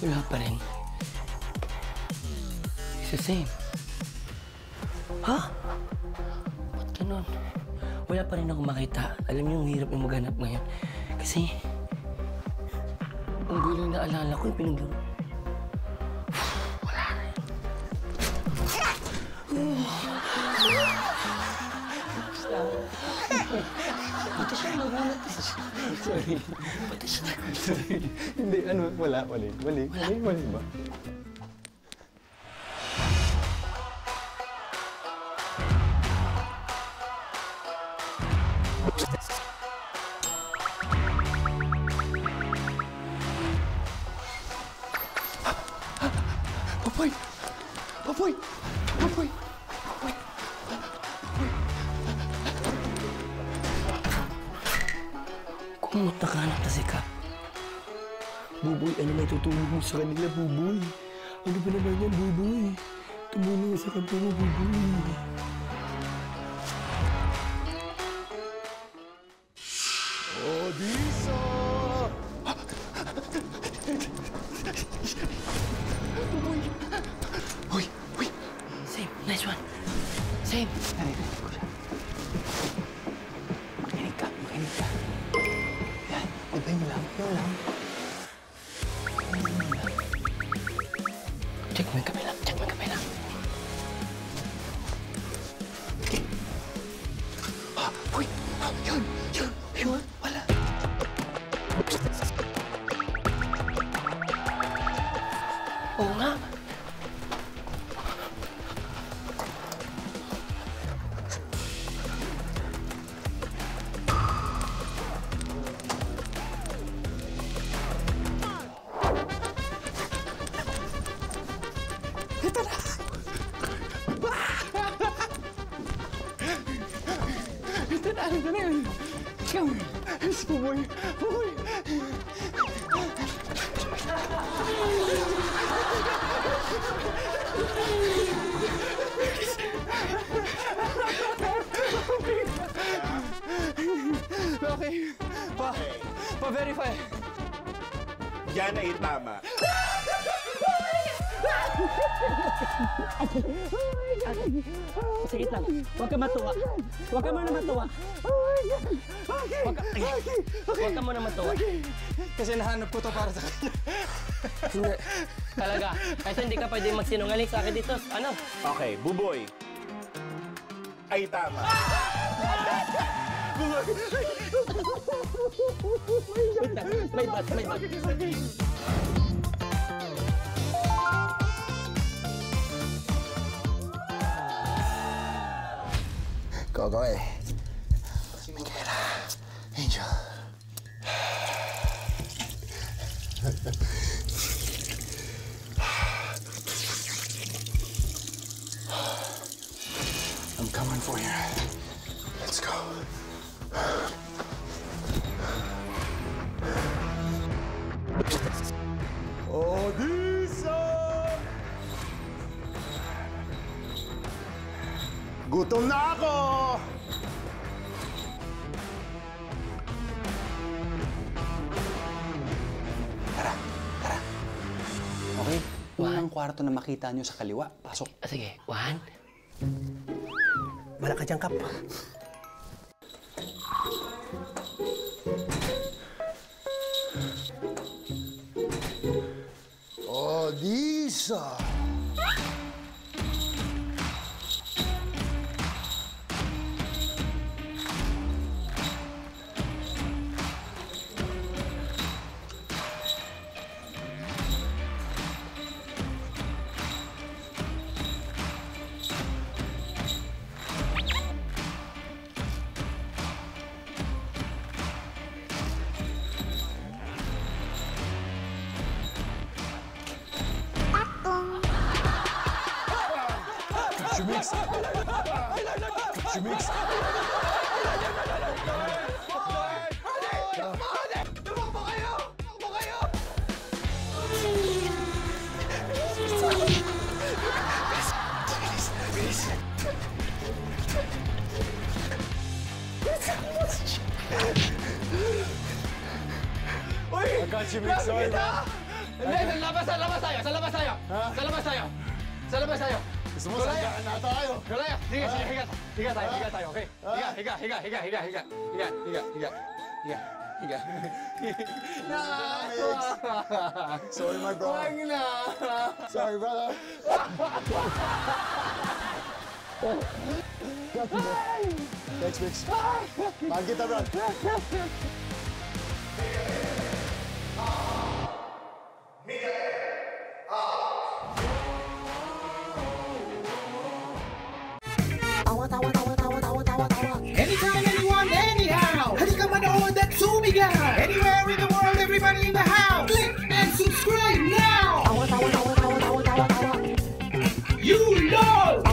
Wala pa rin. It's the same. Ha? Ba't ganun? Wala pa rin ako makita. Alam niyo, yung hirap yung maghanap ngayon. Kasi, ang gulo na alala ko yung pinagduro. Wala rin. Buti siya magulat. Sorry. Buti siya. Sorry. Hindi, ano, wala ba? Papoy! Papoy! Papoy! Kumot na kahanap na si Kap. Buboy, ano may tutulog mo sa kanila, Buboy? Ano ba naman yan, Buboy? Tumulong sa kanto mo, Buboy. Odisa! Buboy! Uy! Uy! Same, nice one. Same. Makinig ka. Yan, ibay mo lang. Check mo yung kabila. Okay. Uy! Yun! Wala! Oo nga. Ito na! Ito na yun! Siyam! Buboy! Okay. Pa-verify. Yan ay tama. Sige lang. Huwag ka matuwa. Huwag ka muna matuwa. Huwag ka muna matuwa. Kasi nahanap ko to para sa kanya. Hindi. Talaga. Kasi hindi ka pwede magsinungaling sa akin dito. Ano? Okay, Buboy. Ay tama. May bat. Gogoy. Michaela. Angel. I'm coming for you. Let's go. Odisa! Gutom na ako! Tara. Okay? Unang kwarto na makita nyo sa kaliwa. Pasok. Sige. 1. Wala ka dyan, Kap. Odisa! Jumix! Tumakbo kayo! Bilis! Uy! I got you, Mix. Sorry, man. Hindi, sa labas tayo! Sa labas tayo! Sa labas tayo! Sa labas tayo! Gusto mo, sandaan na tayo. Galaya! Sige, higa tayo, okay? Higa. Sorry, my bro. Huwag na! Sorry, brother. Thanks, Mix. Mahal kita, bro. Anytime, anyone, anyhow. Halika manood at sumigaw. Anywhere in the world, everybody in the house. Click and subscribe now. You know.